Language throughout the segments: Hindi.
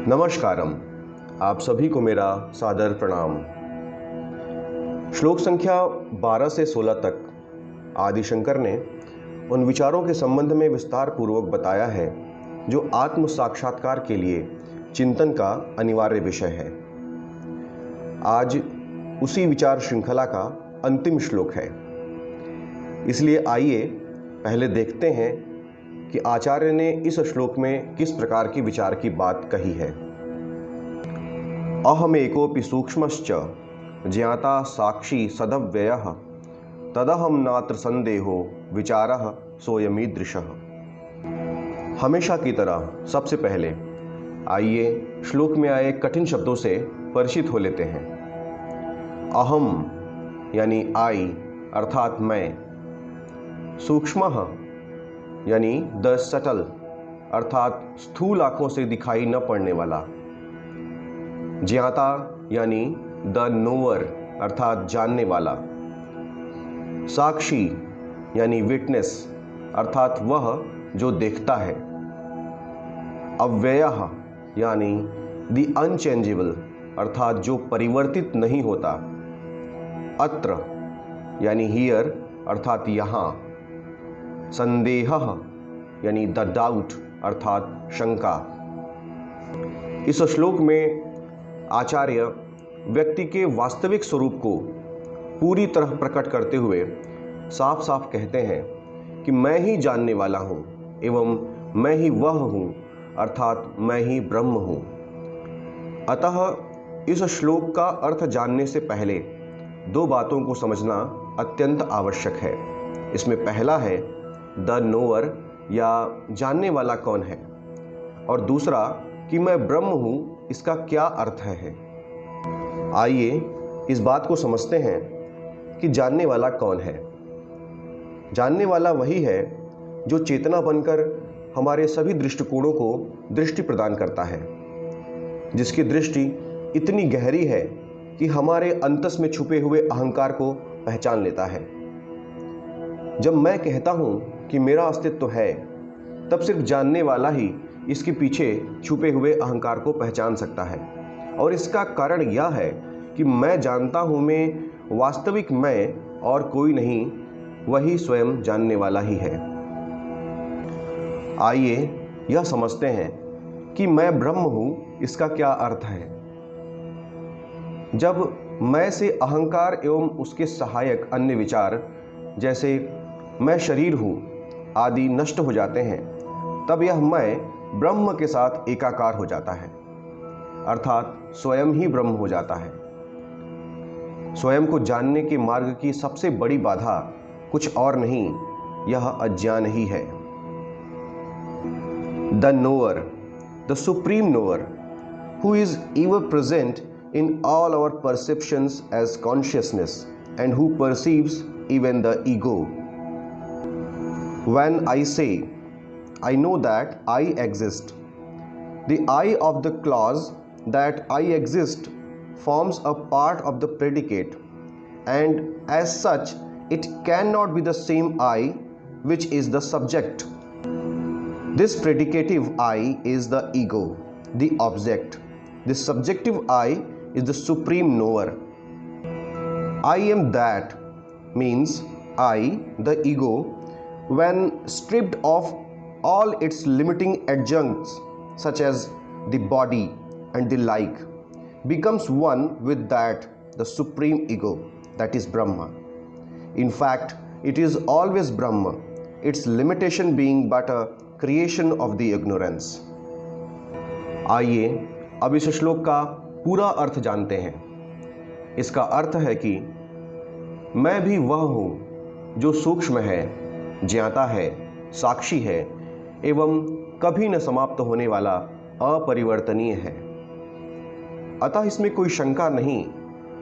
नमस्कारम। आप सभी को मेरा सादर प्रणाम। श्लोक संख्या 12 से 16 तक आदि शंकर ने उन विचारों के संबंध में विस्तार पूर्वक बताया है जो आत्म साक्षात्कार के लिए चिंतन का अनिवार्य विषय है। आज उसी विचार श्रृंखला का अंतिम श्लोक है, इसलिए आइए पहले देखते हैं कि आचार्य ने इस श्लोक में किस प्रकार की विचार की बात कही है। अहमेकोपि सूक्ष्मश्च ज्ञाता साक्षी सदव्ययः तदहम नात्र संदेहो विचारः सोयमीदृशः। हमेशा की तरह सबसे पहले आइए श्लोक में आए कठिन शब्दों से परिचित हो लेते हैं। अहम यानी आई अर्थात मैं, सूक्ष्मः यानी द सटल अर्थात स्थूल आंखों से दिखाई न पड़ने वाला, ज्ञाता यानी द नोअर अर्थात जानने वाला, साक्षी यानी विटनेस अर्थात वह जो देखता है, अव्ययः यानी द अनचेंजेबल अर्थात जो परिवर्तित नहीं होता, अत्र यानी हियर अर्थात यहाँ, संदेहः यानी द डाउट अर्थात शंका। इस श्लोक में आचार्य व्यक्ति के वास्तविक स्वरूप को पूरी तरह प्रकट करते हुए साफ साफ कहते हैं कि मैं ही जानने वाला हूँ एवं मैं ही वह हूँ अर्थात मैं ही ब्रह्म हूँ। अतः इस श्लोक का अर्थ जानने से पहले दो बातों को समझना अत्यंत आवश्यक है। इसमें पहला है द नोअर या जानने वाला कौन है, और दूसरा कि मैं ब्रह्म हूँ, इसका क्या अर्थ है। आइए इस बात को समझते हैं कि जानने वाला कौन है। जानने वाला वही है जो चेतना बनकर हमारे सभी दृष्टिकोणों को दृष्टि प्रदान करता है, जिसकी दृष्टि इतनी गहरी है कि हमारे अंतस में छुपे हुए अहंकार को पहचान लेता है। जब मैं कहता हूँ कि मेरा अस्तित्व है, तब सिर्फ जानने वाला ही इसके पीछे छुपे हुए अहंकार को पहचान सकता है, और इसका कारण यह है कि मैं जानता हूँ में वास्तविक मैं और कोई नहीं, वही स्वयं जानने वाला ही है। आइए यह समझते हैं कि मैं ब्रह्म हूँ, इसका क्या अर्थ है। जब मैं से अहंकार एवं उसके सहायक अन्य विचार जैसे मैं शरीर हूँ आदि नष्ट हो जाते हैं, तब यह मैं ब्रह्म के साथ एकाकार हो जाता है, अर्थात स्वयं ही ब्रह्म हो जाता है। स्वयं को जानने के मार्ग की सबसे बड़ी बाधा कुछ और नहीं, यह अज्ञान ही है। The knower, the supreme knower, who is ever present in all our perceptions as consciousness and who perceives even the ego. When I say, I know that I exist, the I of the clause that I exist forms a part of the predicate, and as such it cannot be the same I which is the subject. This predicative I is the ego, the object. This subjective I is the supreme knower. I am that means I, the ego, when stripped of all its limiting adjuncts such as the body and the like, becomes one with that, the supreme ego, that is Brahma. In fact, it is always Brahma, its limitation being but a creation of the ignorance. आइए अब इस श्लोक का पूरा अर्थ जानते हैं। इसका अर्थ है कि मैं भी वह हूँ जो सूक्ष्म है, ज्ञाता है, साक्षी है एवं कभी न समाप्त होने वाला अपरिवर्तनीय है। अतः इसमें कोई शंका नहीं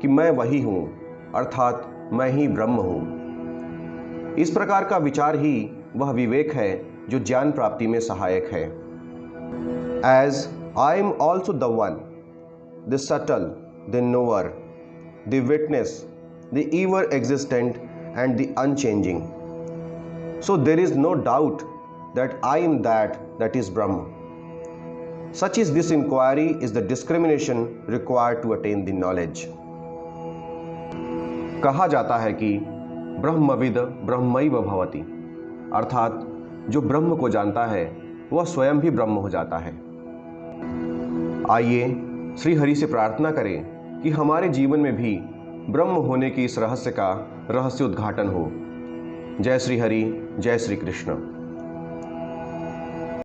कि मैं वही हूँ, अर्थात मैं ही ब्रह्म हूँ। इस प्रकार का विचार ही वह विवेक है जो ज्ञान प्राप्ति में सहायक है। As I am also the one, the subtle, the knower, the witness, the ever existent and the unchanging. So there is no doubt that I am that is Brahma. Such is this inquiry is the discrimination required to attain the knowledge. कहा जाता है कि ब्रह्मविद ब्रह्मैव भवति, अर्थात जो ब्रह्म को जानता है वह स्वयं भी ब्रह्म हो जाता है। आइए श्री हरि से प्रार्थना करें कि हमारे जीवन में भी ब्रह्म होने की इस रहस्य का रहस्य उद्घाटन हो। जय श्री हरि, जय श्री कृष्ण।